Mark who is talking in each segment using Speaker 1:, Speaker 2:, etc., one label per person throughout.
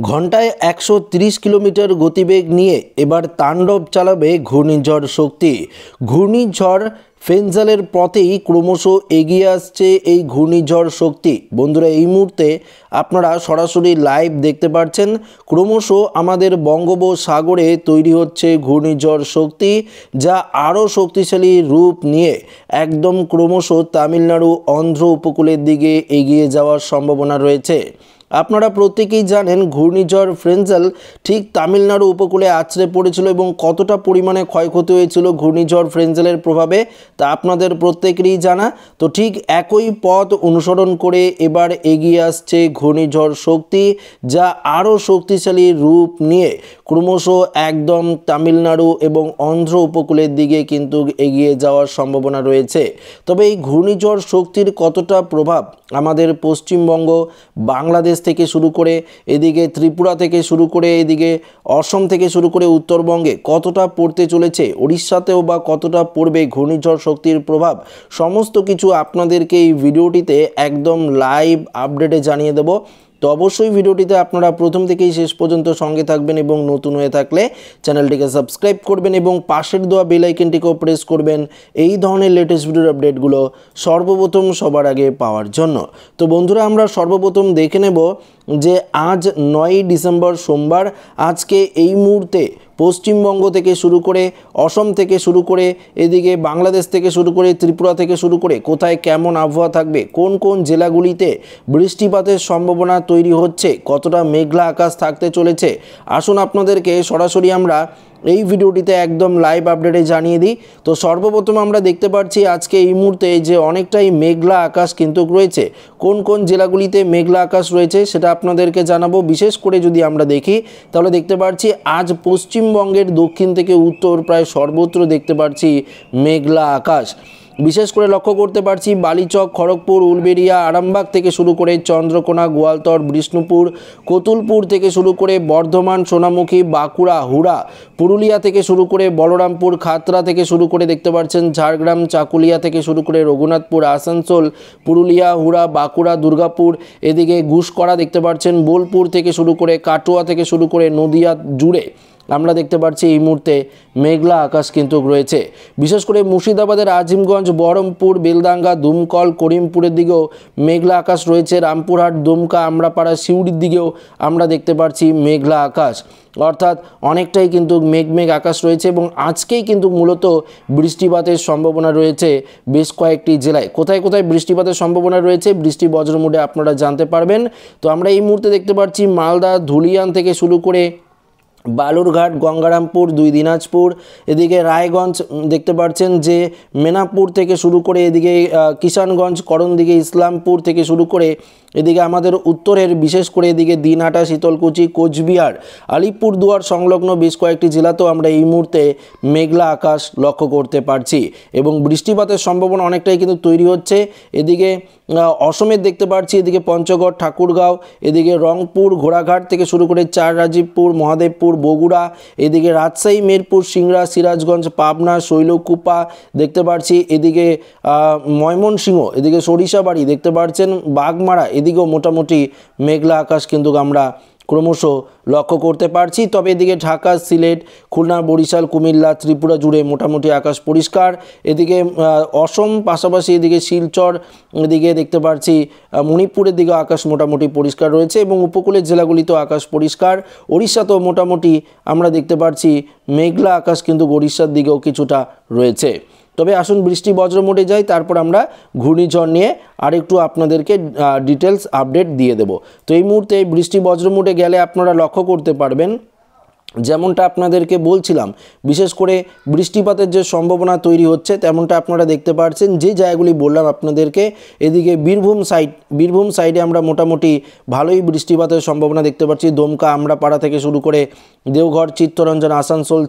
Speaker 1: ঘন্টায় ১৩০ কিলোমিটার গতিবেগ নিয়ে এবার তাণ্ডব চালাবে ঘূর্ণিঝড় শক্তি। ঘূর্ণিঝড় ফেঞ্জালের পথেই ক্রমশ এগিয়ে আসছে এই ঘূর্ণিঝড় শক্তি। বন্ধুরা, এই মুহূর্তে আপনারা সরাসরি লাইভ দেখতে পাচ্ছেন ক্রমশ আমাদের বঙ্গোপসাগরে তৈরি হচ্ছে ঘূর্ণিঝড় শক্তি, যা আরও শক্তিশালী রূপ নিয়ে একদম ক্রমশ তামিলনাড়ু অন্ধ্র উপকূলের দিকে এগিয়ে যাওয়ার সম্ভাবনা রয়েছে। আপনারা প্রত্যেকেই জানেন ঘূর্ণিঝড় ফ্রেঞ্জাল ঠিক তামিলনাড়ু উপকূলে আছড়ে পড়েছিল এবং কতটা পরিমাণে ক্ষয়ক্ষতি হয়েছিল ঘূর্ণিঝড় ফ্রেঞ্জালের প্রভাবে তা আপনাদের প্রত্যেকেরই জানা। তো ঠিক একই পথ অনুসরণ করে এবার এগিয়ে আসছে ঘূর্ণিঝড় শক্তি, যা আরও শক্তিশালী রূপ নিয়ে ক্রমশ একদম তামিলনাড়ু এবং অন্ধ্র উপকূলের দিকে কিন্তু এগিয়ে যাওয়ার সম্ভাবনা রয়েছে। তবে এই ঘূর্ণিঝড় শক্তির কতটা প্রভাব আমাদের পশ্চিমবঙ্গ, বাংলাদেশ থেকে শুরু করে এদিকে ত্রিপুরা থেকে শুরু করে এদিকে অসম থেকে শুরু করে উত্তরবঙ্গে কতটা পড়তে চলেছে, উড়িষ্যাতেও বা কতটা পড়বে ঘূর্ণিঝড় শক্তির প্রভাব, সমস্ত কিছু আপনাদেরকে এই ভিডিওটিতে একদম লাইভ আপডেটে জানিয়ে দেব। তো অবশ্যই ভিডিওটিতে আপনারা প্রথম থেকেই শেষ পর্যন্ত সঙ্গে থাকবেন এবং নতুন হয়ে থাকলে চ্যানেলটিকে সাবস্ক্রাইব করবেন এবং পাশের দেওয়া বেল আইকনটিকেও প্রেস করবেন এই ধরনের লেটেস্ট ভিডিওর আপডেটগুলো সর্বপ্রথম সবার আগে পাওয়ার জন্য। তো বন্ধুরা, আমরা সর্বপ্রথম দেখে নেব যে আজ 9ই ডিসেম্বর সোমবার, আজকে এই মুহূর্তে পশ্চিমবঙ্গ থেকে শুরু করে অসম থেকে শুরু করে এদিকে বাংলাদেশ থেকে শুরু করে ত্রিপুরা থেকে শুরু করে কোথায় কেমন আবহাওয়া থাকবে, কোন কোন জেলাগুলিতে বৃষ্টিপাতের সম্ভাবনা তৈরি হচ্ছে, কতটা মেঘলা আকাশ থাকতে চলেছে, আসুন আপনাদেরকে সরাসরি আমরা এই ভিডিওটিতে একদম লাইভ আপডেটে জানিয়ে দিই। তো সর্বপ্রথম আমরা দেখতে পাচ্ছি আজকে এই মুহূর্তে যে অনেকটাই মেঘলা আকাশ কিন্তু রয়েছে। কোন কোন জেলাগুলিতে মেঘলা আকাশ রয়েছে সেটা আপনাদেরকে জানাবো। বিশেষ করে যদি আমরা দেখি তাহলে দেখতে পাচ্ছি আজ পশ্চিমবঙ্গের দক্ষিণ থেকে উত্তর প্রায় সর্বত্র দেখতে পাচ্ছি মেঘলা আকাশ। বিশেষ করে লক্ষ্য করতে পারছি বালিচক, খড়গপুর, উলবেড়িয়া, আরামবাগ থেকে শুরু করে চন্দ্রকোনা, গোয়ালতর, বিষ্ণুপুর, কতুলপুর থেকে শুরু করে বর্ধমান, সোনামুখী, বাঁকুড়া, হুড়া, পুরুলিয়া থেকে শুরু করে বলরামপুর, খাতড়া থেকে শুরু করে দেখতে পাচ্ছেন ঝাড়গ্রাম, চাকুলিয়া থেকে শুরু করে রঘুনাথপুর, আসানসোল, পুরুলিয়া, হুড়া, বাঁকুড়া, দুর্গাপুর, এদিকে ঘুষকরা দেখতে পাচ্ছেন বোলপুর থেকে শুরু করে কাটোয়া থেকে শুরু করে নদিয়া জুড়ে আমরা দেখতে পাচ্ছি এই মুহূর্তে মেঘলা আকাশ কিন্তু রয়েছে। বিশেষ করে মুর্শিদাবাদের আজিমগঞ্জ, বহরমপুর, বেলদাঙ্গা, দুমকল, করিমপুরের দিকেও মেঘলা আকাশ রয়েছে। রামপুরহাট, দুমকা, আমরাপাড়া, সিউড়ির দিকেও আমরা দেখতে পাচ্ছি মেঘলা আকাশ, অর্থাৎ অনেকটাই কিন্তু মেঘ আকাশ রয়েছে এবং আজকেই কিন্তু মূলত বৃষ্টিপাতের সম্ভাবনা রয়েছে বেশ কয়েকটি জেলায়। কোথায় কোথায় বৃষ্টিপাতের সম্ভাবনা রয়েছে বৃষ্টি বজ্র মোডে আপনারা জানতে পারবেন। তো আমরা এই মুহূর্তে দেখতে পাচ্ছি মালদা, ধুলিয়ান থেকে শুরু করে বালুরঘাট, গঙ্গারামপুর, 2 দিনাজপুর, এদিকে রায়গঞ্জ দেখতে পাচ্ছেন যে মেনাপুর থেকে শুরু করে এদিকে কিষানগঞ্জ, করণদিঘি, ইসলামপুর থেকে শুরু করে এদিকে আমাদের উত্তরের বিশেষ করে এদিকে দিনহাটা, শীতলকুচি, কোচবিহার, আলিপুরদুয়ার সংলগ্ন বেশ কয়েকটি জেলাতেও আমরা এই মুহূর্তে মেঘলা আকাশ লক্ষ্য করতে পারছি এবং বৃষ্টিপাতের সম্ভাবনা অনেকটাই কিন্তু তৈরি হচ্ছে। এদিকে অসমের দেখতে পাচ্ছি এদিকে পঞ্চগড়, ঠাকুরগাঁও, এদিকে রংপুর, ঘোড়াঘাট থেকে শুরু করে চার রাজীবপুর, মহাদেবপুর, বগুড়া, এদিকে রাজশাহী, মিরপুর, সিংড়া, সিরাজগঞ্জ, পাবনা, শৈলকুপা দেখতে পাচ্ছি, এদিকে ময়মনসিংহ, এদিকে সরিষাবাড়ি দেখতে পাচ্ছেন, বাগমারা, এদিকেও মোটামুটি মেঘলা আকাশ কিন্তু আমরা ক্রমশ লক্ষ্য করতে পারছি। তবে এদিকে ঢাকা, সিলেট, খুলনা, বরিশাল, কুমিল্লা, ত্রিপুরা জুড়ে মোটামুটি আকাশ পরিষ্কার। এদিকে অসম, পাশাপাশি এদিকে শিলচর, এদিকে দেখতে পাচ্ছি মণিপুরের দিকে আকাশ মোটামুটি পরিষ্কার রয়েছে এবং উপকূলের জেলাগুলিতেও আকাশ পরিষ্কার। উড়িষ্যাতেও মোটামুটি আমরা দেখতে পাচ্ছি মেঘলা আকাশ কিন্তু উড়িষ্যার দিকেও কিছুটা রয়েছে। তবে আসুন বৃষ্টি বজ্র মোডে যাই, তারপর আমরা ঘূর্ণিঝড় নিয়ে আরেকটু আপনাদেরকে ডিটেলস আপডেট দিয়ে দেব। তো এই মুহূর্তে বৃষ্টি বজ্র মোডে গেলে আপনারা লক্ষ্য করতে পারবেন যেমনটা আপনাদেরকে বলছিলাম, বিশেষ করে বৃষ্টিপাতের যে সম্ভাবনা তৈরি হচ্ছে তেমনটা আপনারা দেখতে পাচ্ছেন যে জায়গাগুলি বললাম আপনাদেরকে। এদিকে বীরভূম সাইডে আমরা মোটামুটি ভালোই বৃষ্টিপাতের সম্ভাবনা দেখতে পাচ্ছি। দমকা, আমরাপাড়া থেকে শুরু করে দেওঘর, চিত্তরঞ্জন, আসানসোল,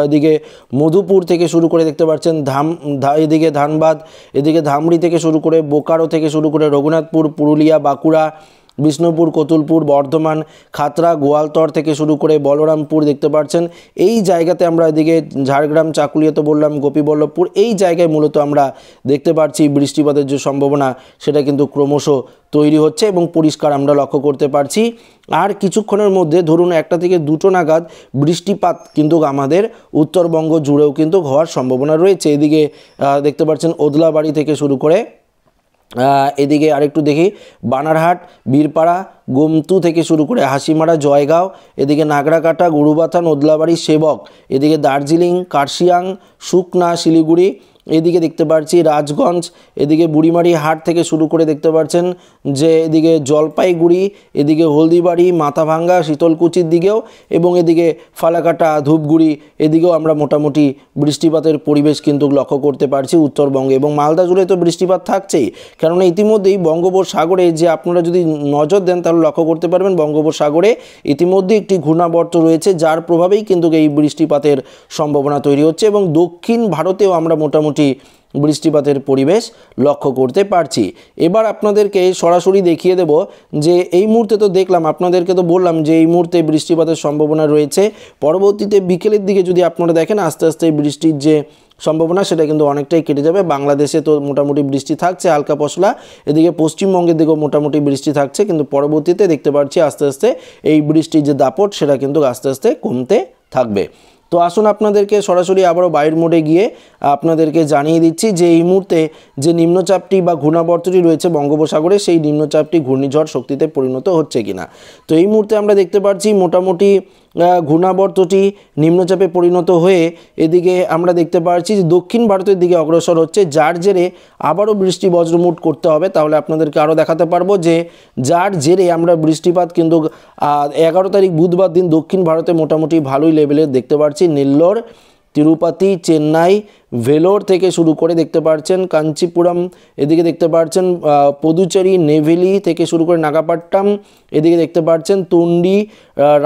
Speaker 1: এদিকে মধুপুর থেকে শুরু করে দেখতে পাচ্ছেন এদিকে ধানবাদ, এদিকে ধামড়ি থেকে শুরু করে বোকারো থেকে শুরু করে রঘুনাথপুর, পুরুলিয়া, বাঁকুড়া, বিষ্ণুপুর, কতুলপুর, বর্ধমান, খাতড়া, গোয়ালতর থেকে শুরু করে বলরামপুর দেখতে পাচ্ছেন। এই জায়গাতে আমরা এদিকে ঝাড়গ্রাম, চাকুলিয়া তো বললাম, গোপীবল্লভপুর, এই জায়গায় মূলত আমরা দেখতে পাচ্ছি বৃষ্টিপাতের যে সম্ভাবনা সেটা কিন্তু ক্রমশ তৈরি হচ্ছে এবং পরিষ্কার আমরা লক্ষ্য করতে পারছি। আর কিছুক্ষণের মধ্যে ধরুন 1টা থেকে 2টো নাগাদ বৃষ্টিপাত কিন্তু আমাদের উত্তরবঙ্গ জুড়েও কিন্তু হওয়ার সম্ভাবনা রয়েছে। এদিকে দেখতে পাচ্ছেন ওদলাবাড়ি থেকে শুরু করে এদিকে আরেকটু দেখি বানারহাট, বীরপাড়া, গোমতু থেকে শুরু করে হাসিমারা, জয়গাঁও, এদিকে নাগরাকাটা, গুরুবাথান, ওদলাবাড়ি, সেবক, এদিকে দার্জিলিং, কার্শিয়াং, সুকনা, শিলিগুড়ি, এদিকে দেখতে পাচ্ছি রাজগঞ্জ, এদিকে বুড়িমারি হাট থেকে শুরু করে দেখতে পাচ্ছেন যে এদিকে জলপাইগুড়ি, এদিকে হলদিবাড়ি, মাথাভাঙ্গা, শীতলকুচির দিকেও এবং এদিকে ফালাকাটা, ধূপগুড়ি এদিকেও আমরা মোটামুটি বৃষ্টিপাতের পরিবেশ কিন্তু লক্ষ্য করতে পারছি উত্তরবঙ্গে। এবং মালদা জুড়ে তো বৃষ্টিপাত থাকছেই, কেননা ইতিমধ্যেই বঙ্গোপসাগরে যে আপনারা যদি নজর দেন তাহলে লক্ষ্য করতে পারবেন বঙ্গোপসাগরে ইতিমধ্যে একটি ঘূর্ণাবর্ত রয়েছে, যার প্রভাবেই কিন্তু এই বৃষ্টিপাতের সম্ভাবনা তৈরি হচ্ছে এবং দক্ষিণ ভারতেও আমরা মোটামুটি বৃষ্টিপাতের পরিবেশ লক্ষ্য করতে পারছি। এবার আপনাদেরকে সরাসরি দেখিয়ে দেব যে এই মুহূর্তে তো দেখলাম, আপনাদেরকে তো বললাম যে এই মুহূর্তে বৃষ্টিপাতের সম্ভাবনা রয়েছে। পরবর্তীতে বিকেলের দিকে যদি আপনারা দেখেন আস্তে আস্তে বৃষ্টির যে সম্ভাবনা সেটা কিন্তু অনেকটাই কেটে যাবে। বাংলাদেশে তো মোটামুটি বৃষ্টি থাকছে হালকা পশলা, এদিকে পশ্চিমবঙ্গের দিকেও মোটামুটি বৃষ্টি থাকছে, কিন্তু পরবর্তীতে দেখতে পাচ্ছি আস্তে আস্তে এই বৃষ্টির যে দাপট সেটা কিন্তু আস্তে আস্তে কমতে থাকবে। তো আসুন আপনাদেরকে সরাসরি আবারও বাইরের মোডে গিয়ে আপনাদেরকে জানিয়ে দিচ্ছি যে এই মুহূর্তে যে নিম্নচাপটি বা ঘূর্ণাবর্তটি রয়েছে বঙ্গোপসাগরে সেই নিম্নচাপটি ঘূর্ণিঝড় শক্তিতে পরিণত হচ্ছে কিনা। তো এই মুহূর্তে আমরা দেখতে পাচ্ছি মোটামুটি ঘূর্ণাবর্তটি নিম্নচাপে পরিণত হয়ে এদিকে আমরা দেখতে পাচ্ছি যে দক্ষিণ ভারতের দিকে অগ্রসর হচ্ছে, যার জেরে আবারও বৃষ্টি বজ্রমুট করতে হবে। তাহলে আপনাদেরকে আরও দেখাতে পারবো যে যার জেরে আমরা বৃষ্টিপাত কিন্তু 11 তারিখ বুধবার দিন দক্ষিণ ভারতে মোটামুটি ভালোই লেভেলের দেখতে পাচ্ছি। নেল্লোর, তিরুপতি, চেন্নাই, ভেলোর থেকে শুরু করে দেখতে পাচ্ছেন কাঞ্চিপুরম, এদিকে দেখতে পাচ্ছেন পুদুচেরি, নেভেলি থেকে শুরু করে নাগাপাট্টাম, এদিকে দেখতে পাচ্ছেন তুন্ডি,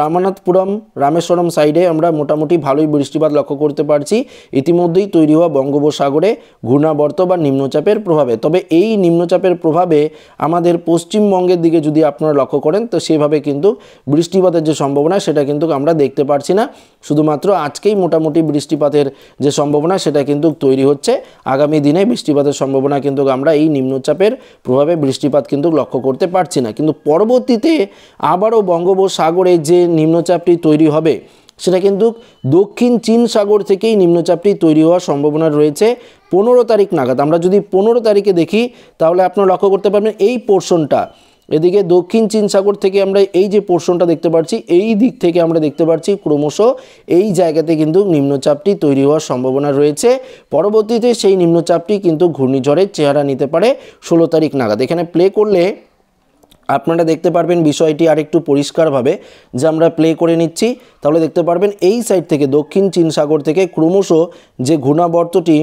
Speaker 1: রামানাথপুরম, রামেশ্বরম সাইডে আমরা মোটামুটি ভালোই বৃষ্টিপাত লক্ষ্য করতে পারছি ইতিমধ্যেই তৈরি হওয়া বঙ্গোপসাগরে ঘূর্ণাবর্ত বা নিম্নচাপের প্রভাবে। তবে এই নিম্নচাপের প্রভাবে আমাদের পশ্চিমবঙ্গের দিকে যদি আপনারা লক্ষ্য করেন তো সেভাবে কিন্তু বৃষ্টিপাতের যে সম্ভাবনা সেটা কিন্তু আমরা দেখতে পারছি না। শুধুমাত্র আজকেই মোটামুটি বৃষ্টিপাতের যে সম্ভাবনা সেটা কিন্তু তৈরি হচ্ছে। আগামী দিনে বৃষ্টিপাতের সম্ভাবনা কিন্তু আমরা এই নিম্নচাপের প্রভাবে বৃষ্টিপাত কিন্তু লক্ষ্য করতে পারছি না, কিন্তু পরবর্তীতে আবারও বঙ্গোপসাগরে যে নিম্নচাপটি তৈরি হবে সেটা কিন্তু দক্ষিণ চীন সাগর থেকেই নিম্নচাপটি তৈরি হওয়ার সম্ভাবনা রয়েছে 15 তারিখ নাগাদ। আমরা যদি 15 তারিখে দেখি তাহলে আপনারা লক্ষ্য করতে পারবেন এই পোর্শনটা, এদিকে দক্ষিণ চীন সাগর থেকে আমরা এই যে পোর্শনটা দেখতে পাচ্ছি এই দিক থেকে আমরা দেখতে পাচ্ছি ক্রমশ এই জায়গাতে কিন্তু নিম্নচাপটি তৈরি হওয়ার সম্ভাবনা রয়েছে। পরবর্তীতে সেই নিম্নচাপটি কিন্তু ঘূর্ণিঝড়ের চেহারা নিতে পারে 16 তারিখ নাগাদ। এখানে প্লে করলে আপনারা দেখতে পারবেন বিষয়টি আরেকটু পরিষ্কারভাবে, যে আমরা প্লে করে নিচ্ছি তাহলে দেখতে পারবেন এই সাইড থেকে দক্ষিণ চীন সাগর থেকে ক্রমশ যে ঘূর্ণাবর্তটি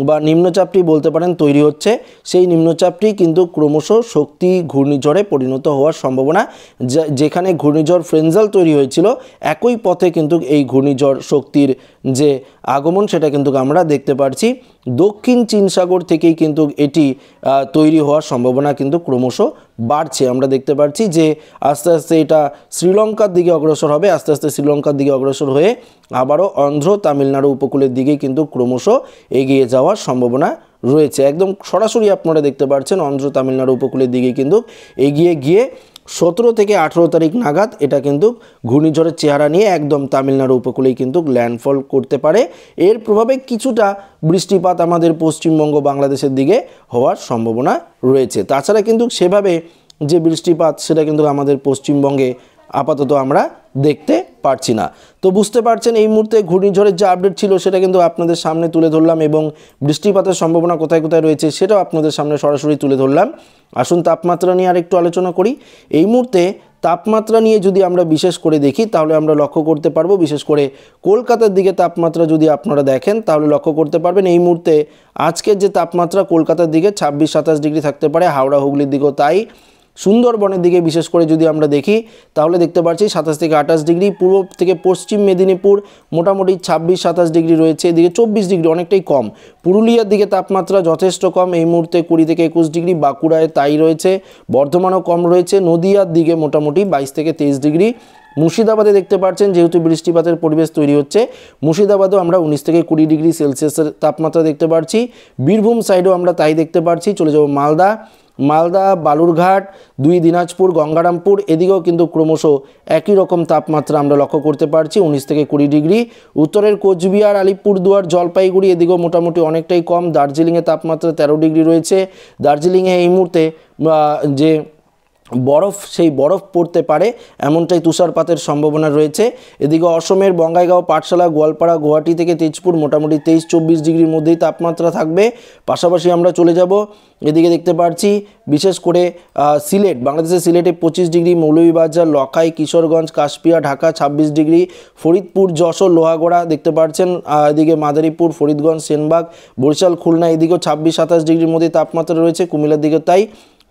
Speaker 1: বা নিম্নচাপটি বলতে পারেন তৈরি হচ্ছে, সেই নিম্নচাপটি কিন্তু ক্রমশ শক্তি ঘূর্ণিঝড়ে পরিণত হওয়ার সম্ভাবনা। যেখানে ঘূর্ণিঝড় ফ্রেঞ্জাল তৈরি হয়েছিল একই পথে কিন্তু এই ঘূর্ণিঝড় শক্তির যে আগমন সেটা কিন্তু আমরা দেখতে পাচ্ছি। দক্ষিণ চীন সাগর থেকেই কিন্তু এটি তৈরি হওয়ার সম্ভাবনা কিন্তু ক্রমশ বাড়ছে। আমরা দেখতে পাচ্ছি যে আস্তে আস্তে এটা শ্রীলঙ্কার দিকে অগ্রসর হবে, আস্তে আস্তে শ্রীলঙ্কার দিকে অগ্রসর হয়ে আবারও অন্ধ্র তামিলনাড়ু উপকূলের দিকে কিন্তু ক্রমশ এগিয়ে যাওয়ার সম্ভাবনা রয়েছে। একদম সরাসরি আপনারা দেখতে পাচ্ছেন অন্ধ্র তামিলনাড়ু উপকূলের দিকে কিন্তু এগিয়ে গিয়ে 17 থেকে 18 তারিখ নাগাদ এটা কিন্তু ঘূর্ণিঝড়ের চেহারা নিয়ে একদম তামিলনাড়ু উপকূলেই কিন্তু ল্যান্ডফল করতে পারে। এর প্রভাবে কিছুটা বৃষ্টিপাত আমাদের পশ্চিমবঙ্গ বাংলাদেশের দিকে হওয়ার সম্ভাবনা রয়েছে। তাছাড়া কিন্তু সেভাবে যে বৃষ্টিপাত সেটা কিন্তু আমাদের পশ্চিমবঙ্গে আপাতত আমরা দেখতে পারছি না। তো বুঝতে পারছেন এই মুহূর্তে ঘূর্ণিঝড়ের যে আপডেট ছিল সেটা কিন্তু আপনাদের সামনে তুলে ধরলাম এবং বৃষ্টিপাতের সম্ভাবনা কোথায় কোথায় রয়েছে সেটাও আপনাদের সামনে সরাসরি তুলে ধরলাম। আসুন তাপমাত্রা নিয়ে আরেকটু আলোচনা করি। এই মুহূর্তে তাপমাত্রা নিয়ে যদি আমরা বিশেষ করে দেখি তাহলে আমরা লক্ষ্য করতে পারবো, বিশেষ করে কলকাতার দিকে তাপমাত্রা যদি আপনারা দেখেন তাহলে লক্ষ্য করতে পারবেন এই মুহূর্তে আজকের যে তাপমাত্রা কলকাতার দিকে 26-27 ডিগ্রি থাকতে পারে, হাওড়া হুগলির দিকেও তাই, সুন্দরবনের দিকে বিশেষ করে যদি আমরা দেখি তাহলে দেখতে পাচ্ছি 27 থেকে 28 ডিগ্রি। পূর্ব থেকে পশ্চিম মেদিনীপুর মোটামুটি 26-27 ডিগ্রি রয়েছে, এদিকে 24 ডিগ্রি, অনেকটাই কম। পুরুলিয়ার দিকে তাপমাত্রা যথেষ্ট কম, এই মুহূর্তে 20 থেকে 21 ডিগ্রি। বাঁকুড়ায় তাই রয়েছে, বর্ধমানও কম রয়েছে। নদিয়ার দিকে মোটামুটি 22 থেকে 23 ডিগ্রি। মুর্শিদাবাদে দেখতে পাচ্ছেন যেহেতু বৃষ্টিপাতের পরিবেশ তৈরি হচ্ছে, মুর্শিদাবাদেও আমরা 19 থেকে 20 ডিগ্রি সেলসিয়াসের তাপমাত্রা দেখতে পাচ্ছি। বীরভূম সাইডেও আমরা তাই দেখতে পাচ্ছি। চলে যাব মালদা, বালুরঘাট, 2 দিনাজপুর, গঙ্গারামপুর, এদিকেও কিন্তু ক্রমশ একই রকম তাপমাত্রা আমরা লক্ষ্য করতে পারছি, 19 থেকে 20 ডিগ্রি। উত্তরের কোচবিহার, আলিপুরদুয়ার, জলপাইগুড়ি এদিকেও মোটামুটি অনেকটাই কম। দার্জিলিংয়ে তাপমাত্রা 13 ডিগ্রি রয়েছে। দার্জিলিংয়ে এই মুহূর্তে যে সেই বরফ পড়তে পারে এমনটাই তুষারপাতের সম্ভাবনা রয়েছে। এদিকে অসমের বঙ্গাইগাঁও, পাঠশালা, গোয়ালপাড়া, গুয়াহাটি থেকে তেজপুর মোটামুটি 23-24 ডিগ্রির মধ্যেই তাপমাত্রা থাকবে। পাশাপাশি আমরা চলে যাব এদিকে দেখতে পাচ্ছি বিশেষ করে সিলেট, বাংলাদেশের সিলেটে 25 ডিগ্রি, মৌলভীবাজার, লখাই, কিশোরগঞ্জ, কাশপিয়া, ঢাকা 26 ডিগ্রি, ফরিদপুর, যশোর, লোহাগড়া দেখতে পাচ্ছেন, এদিকে মাদারীপুর, ফরিদগঞ্জ, সেনবাগ, বরিশাল, খুলনা এদিকেও 26-27 ডিগ্রির মধ্যে তাপমাত্রা রয়েছে। কুমিল্লার দিকে তাই।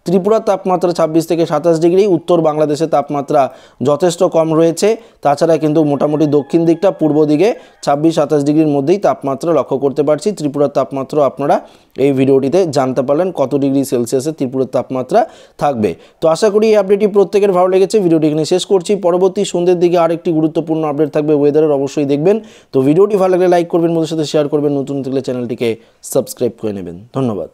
Speaker 1: ত্রিপুরার তাপমাত্রা 26 থেকে 27 ডিগ্রি। উত্তর বাংলাদেশে তাপমাত্রা যথেষ্ট কম রয়েছে। তাছাড়া কিন্তু মোটামুটি দক্ষিণ দিকটা পূর্ব দিকে 26-27 ডিগ্রির মধ্যেই তাপমাত্রা লক্ষ্য করতে পারছি। ত্রিপুরার তাপমাত্রা আপনারা এই ভিডিওটিতে জানতে পারলেন কত ডিগ্রি সেলসিয়াসে ত্রিপুরার তাপমাত্রা থাকবে। তো আশা করি এই আপডেটটি প্রত্যেকের ভালো লেগেছে। ভিডিওটি এখানে শেষ করছি। পরবর্তী সন্ধ্যের দিকে আরেকটি গুরুত্বপূর্ণ আপডেট থাকবে ওয়েদারের, অবশ্যই দেখবেন। তো ভিডিওটি ভালো লাগলে লাইক করবেন, বন্ধুদের সাথে শেয়ার করবেন, নতুন থাকলে চ্যানেলটিকে সাবস্ক্রাইব করে নেবেন। ধন্যবাদ।